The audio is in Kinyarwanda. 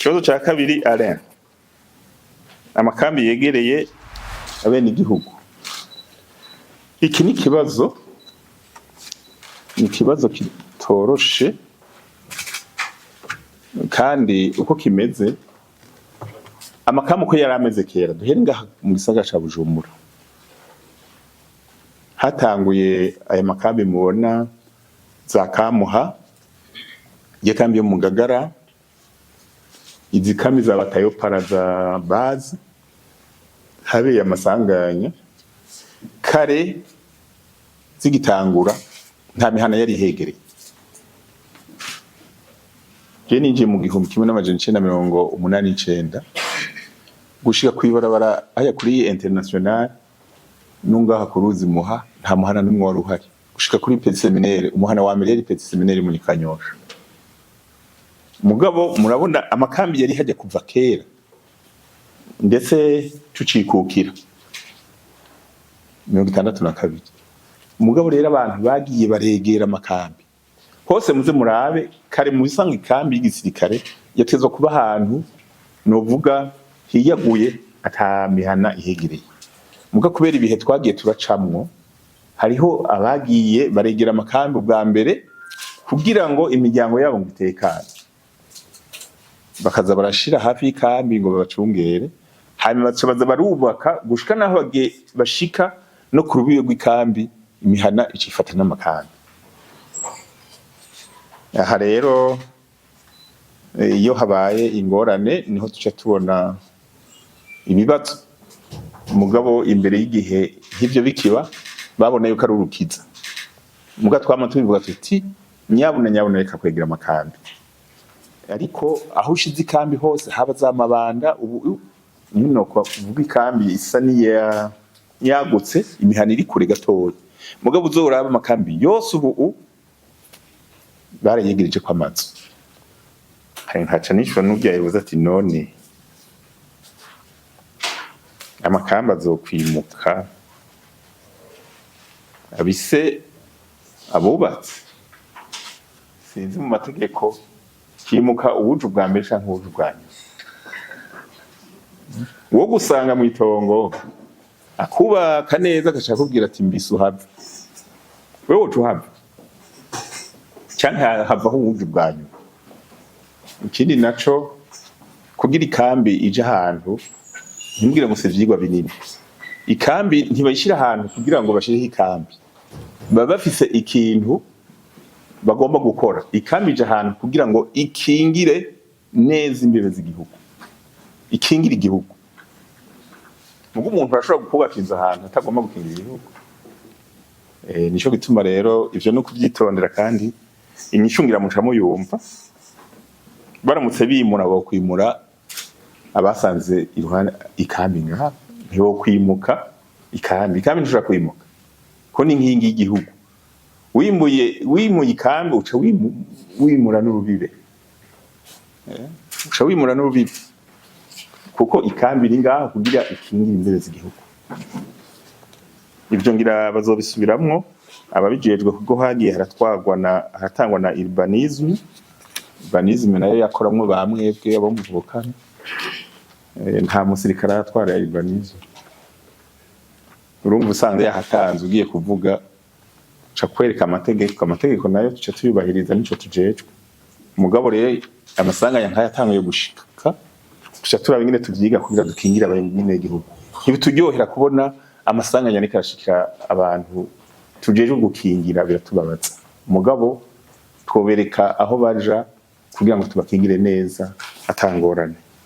Ikibazo ca kabiri Alain, amakambi yegereye abene igihugu. Iki ni ikibazo kitoroshe kandi uko kimeze amakambi uko yari ameze kera. Duhere ngaha mu gisagara ca Bujumbura, hatanguye aya makambi mubona za Kamuha, ikambi yo mu Ngagara, izi kambi za Batayopara za Bazi, habeye amasanganya kare zigitangura nta mihana yari hegereye. Je ninjiye mu 1989 gushika kwibarabara aya kuri international nungaha kuruzi Muha nta muhana numwe wari uhari. Gushika kuri Petit Seminaire, umuhana wa mbere yari Petit Seminaire mu Kanyosha. Mugabo murabona amakambi yari hajya kuva kera ndetse tucikukira 62. Mugabo rero abantu bagiye baregera amakambi hose. Muze murabe kare mu bisanga ikambi y'igisirikare yatezwa kuba ahantu novuga hiyaguye ata mihana ihegereye. Muga kubera ibihe twagiye turacamwo, hariho abagiye baregera amakambi bwa mbere kugira ngo imiryango yabo ngitekane, bakaza barashira hafi y'ikambi ngo babacungere, hanyuma baza barubaka gushika naho bashika no ku rubibe rw'ikambi imihana icifata n'amakambi. Aha rero iyo habaye ingorane niho tuca tubona ibibazo. Mugabo imbere y'igihe nk'ivyo bikiba babona yuko ari urukiza. Muga twama tubivuga tuti nyabuna reka kwegera amakambi, ariko aho ushize ikambi hose haba za mabanda. Ubu nyino kwa kuvuga ikambi isa niya yagutse, imihana iri kure gatoya. Mugabo uzoraba amakambi yose ubu barayegereje kwa mazu. Hari nkaca nishwa n'ubya yavuze ati none amakambi azokwimuka abise abubatse, sinzi mu mategeko kimuka ubuju bwa mbere canke ubuju bwa nyuma. Wo gusanga mu itongo akubaka neza agashaka kubwira ati mbise uhava, wewe ucuhava canke havaho ubuju bwa nyuma. Ikindi naco kugira ikambi ije ahantu ntimbwire ngo ivyigwa binini. Ikambi ntibayishira ahantu kugira ngo bashireho ikambi, baba bafise ikintu bagomba gukora. Ikambi ije ahantu kugira ngo ikingire neza imbere z'igihugu, ikingire igihugu. Mugo umuntu arashobora kubaka inzu ahantu atagomba gukingira igihugu. Nico gituma rero ivyo no kuvyitondera, kandi inyishungira muca muyumva. Baramutse bimura bo kwimura abasanze iruhande ikambi ngaha, ntiwo kwimuka ikambi ntushobora kwimuka ko ni nkingi y'igihugu. Wimuye ikambi uca wimura n'urubibe, uca wimura n'urubibe, kuko ikambi iri ngaho kugira ikingire imbere z'igihugu. Ivyo ngira bazobisubiramwo ababijejwe, kuko hagiye haratangwa na urbanisme nayo yakoramwo bamwebwe abo muvukana. Nta musirikare atwara urbanisme. Urumva usanze yahatanze ugiye kuvuga ca kwereka amategeko nayo tuca tuyubahiriza, nico tujejwe. Mugabo rero amasanganya nkayatanguye gushika, tuca turaba ingene tuvyiga kugira dukingira abanyene igihugu. Ntibituryohera kubona amasanganya ariko arashikira abantu tujejwe gukingira, biratubabaza. Mugabo twobereka aho baja kugira ngo tubakingire neza atangorane.